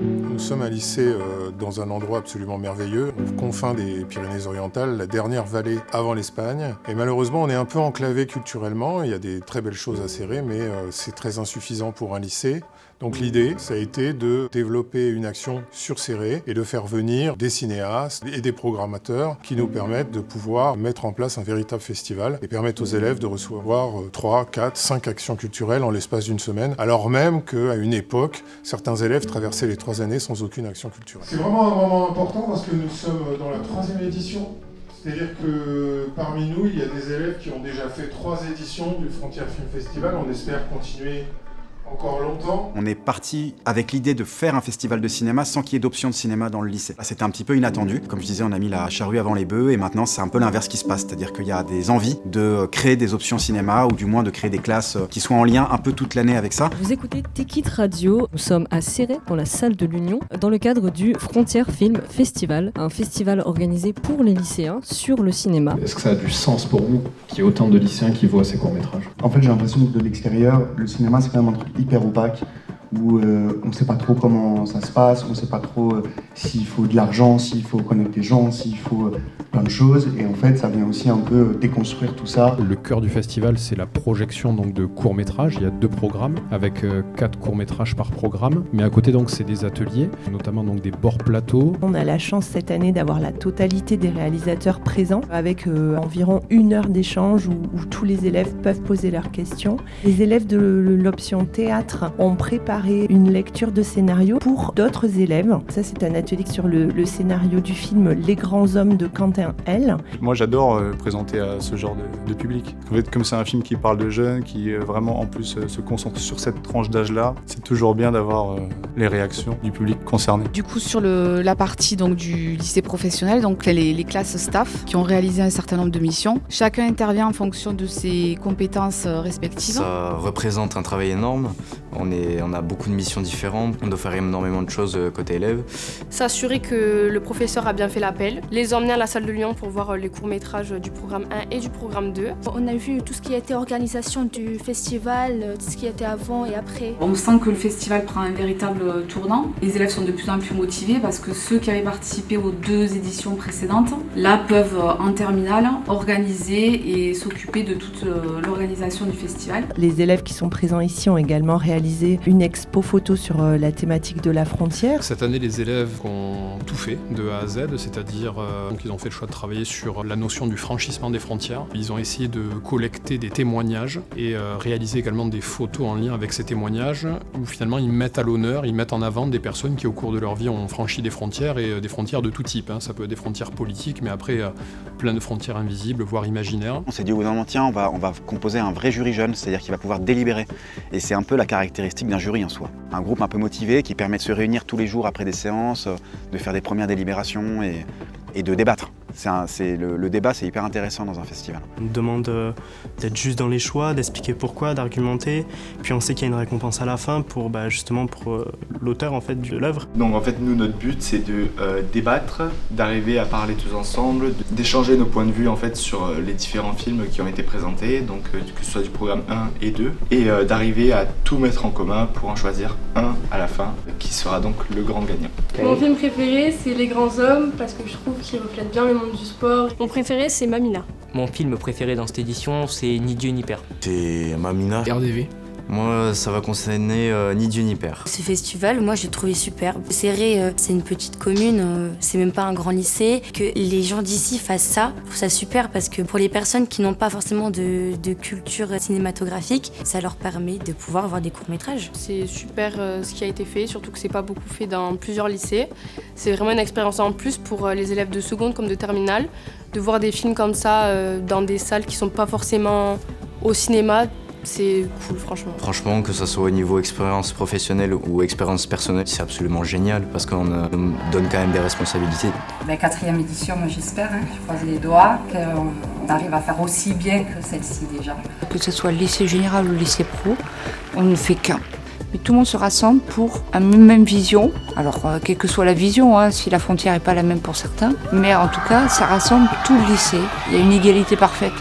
Nous sommes un lycée dans un endroit absolument merveilleux, aux confins des Pyrénées-Orientales, la dernière vallée avant l'Espagne. Et malheureusement, on est un peu enclavé culturellement. Il y a des très belles choses à serrer, mais c'est très insuffisant pour un lycée. Donc l'idée, ça a été de développer une action sur Céré et de faire venir des cinéastes et des programmateurs qui nous permettent de pouvoir mettre en place un véritable festival et permettre aux élèves de recevoir 3, 4, 5 actions culturelles en l'espace d'une semaine, alors même qu'à une époque, certains élèves traversaient les 3 années sans aucune action culturelle. C'est vraiment un moment important parce que nous sommes dans la 3e édition. C'est-à-dire que parmi nous, il y a des élèves qui ont déjà fait 3 éditions du Frontières Film Festival. On espère continuer encore longtemps. On est parti avec l'idée de faire un festival de cinéma sans qu'il y ait d'options de cinéma dans le lycée. C'était un petit peu inattendu. Comme je disais, on a mis la charrue avant les bœufs et maintenant c'est un peu l'inverse qui se passe. C'est-à-dire qu'il y a des envies de créer des options cinéma ou du moins de créer des classes qui soient en lien un peu toute l'année avec ça. Vous écoutez Tekit Radio. Nous sommes à Céré, dans la salle de l'Union, dans le cadre du Frontières Film Festival, un festival organisé pour les lycéens sur le cinéma. Est-ce que ça a du sens pour vous qu'il y ait autant de lycéens qui voient ces courts-métrages ? En fait, j'ai l'impression que de l'extérieur, le cinéma c'est quand même un truc hyper opaque où on ne sait pas trop comment ça se passe, on ne sait pas trop s'il faut de l'argent, s'il faut connaître des gens, s'il faut plein de choses. Et en fait, ça vient aussi un peu déconstruire tout ça. Le cœur du festival, c'est la projection donc, de courts-métrages. Il y a 2 programmes avec 4 courts-métrages par programme. Mais à côté, donc, c'est des ateliers, notamment donc, des bords plateaux. On a la chance cette année d'avoir la totalité des réalisateurs présents avec environ 1 heure d'échange où tous les élèves peuvent poser leurs questions. Les élèves de l'option théâtre ont préparé une lecture de scénario pour d'autres élèves. Ça, c'est un atelier sur le scénario du film Les Grands Hommes de Quentin L. Moi, j'adore présenter à ce genre de public. En fait, comme c'est un film qui parle de jeunes, qui vraiment en plus se concentre sur cette tranche d'âge-là, c'est toujours bien d'avoir les réactions du public concerné. Du coup, sur la partie donc, du lycée professionnel, donc les classes staff qui ont réalisé un certain nombre de missions, chacun intervient en fonction de ses compétences respectives. Ça représente un travail énorme. On a beaucoup de missions différentes, on doit faire énormément de choses côté élèves. S'assurer que le professeur a bien fait l'appel, les emmener à la salle de Lyon pour voir les courts-métrages du programme 1 et du programme 2. On a vu tout ce qui a été organisation du festival, tout ce qui était avant et après. On sent que le festival prend un véritable tournant. Les élèves sont de plus en plus motivés parce que ceux qui avaient participé aux 2 éditions précédentes, là peuvent en terminale organiser et s'occuper de toute l'organisation du festival. Les élèves qui sont présents ici ont également réalisé une expo photo sur la thématique de la frontière. Cette année, les élèves ont tout fait de A à Z, c'est-à-dire qu'ils ont fait le choix de travailler sur la notion du franchissement des frontières. Ils ont essayé de collecter des témoignages et réaliser également des photos en lien avec ces témoignages où finalement ils mettent à l'honneur, ils mettent en avant des personnes qui au cours de leur vie ont franchi des frontières et des frontières de tout type. Ça peut être des frontières politiques, mais après plein de frontières invisibles, voire imaginaires. On s'est dit au bout d'un moment, tiens, on va composer un vrai jury jeune, c'est-à-dire qu'il va pouvoir délibérer. Et c'est un peu la caractéristique d'un jury en soi. Un groupe un peu motivé qui permet de se réunir tous les jours après des séances, de faire des premières délibérations et de débattre. Le débat, c'est hyper intéressant dans un festival. On nous demande d'être juste dans les choix, d'expliquer pourquoi, d'argumenter. Puis on sait qu'il y a une récompense à la fin pour l'auteur en fait, de l'œuvre. Donc en fait, nous, notre but, c'est de débattre, d'arriver à parler tous ensemble, d'échanger nos points de vue en fait, sur les différents films qui ont été présentés, donc que ce soit du programme 1 et 2, et d'arriver à tout mettre en commun pour en choisir un à la fin, qui sera donc le grand gagnant. Mon film préféré, c'est Les Grands Hommes, parce que je trouve qu'il reflète bien le monde du sport. Mon préféré, c'est Mamina. Mon film préféré dans cette édition, c'est Ni Dieu ni Père. C'est Mamina. RDV. Moi, ça va concerner Ni Dieu ni Père. Ce festival, moi, j'ai trouvé superbe. Céré, c'est une petite commune, c'est même pas un grand lycée. Que les gens d'ici fassent ça, je trouve ça super parce que pour les personnes qui n'ont pas forcément de culture cinématographique, ça leur permet de pouvoir voir des courts-métrages. C'est super ce qui a été fait, surtout que c'est pas beaucoup fait dans plusieurs lycées. C'est vraiment une expérience en plus pour les élèves de seconde comme de terminale, de voir des films comme ça dans des salles qui sont pas forcément au cinéma. C'est cool, franchement. Franchement, que ce soit au niveau expérience professionnelle ou expérience personnelle, c'est absolument génial parce qu'on nous donne quand même des responsabilités. La 4e édition, moi j'espère, je croise les doigts, qu'on arrive à faire aussi bien que celle-ci déjà. Que ce soit le lycée général ou le lycée pro, on ne fait qu'un. Mais tout le monde se rassemble pour une même vision. Alors, quelle que soit la vision, si la frontière n'est pas la même pour certains, mais en tout cas, ça rassemble tout le lycée. Il y a une égalité parfaite.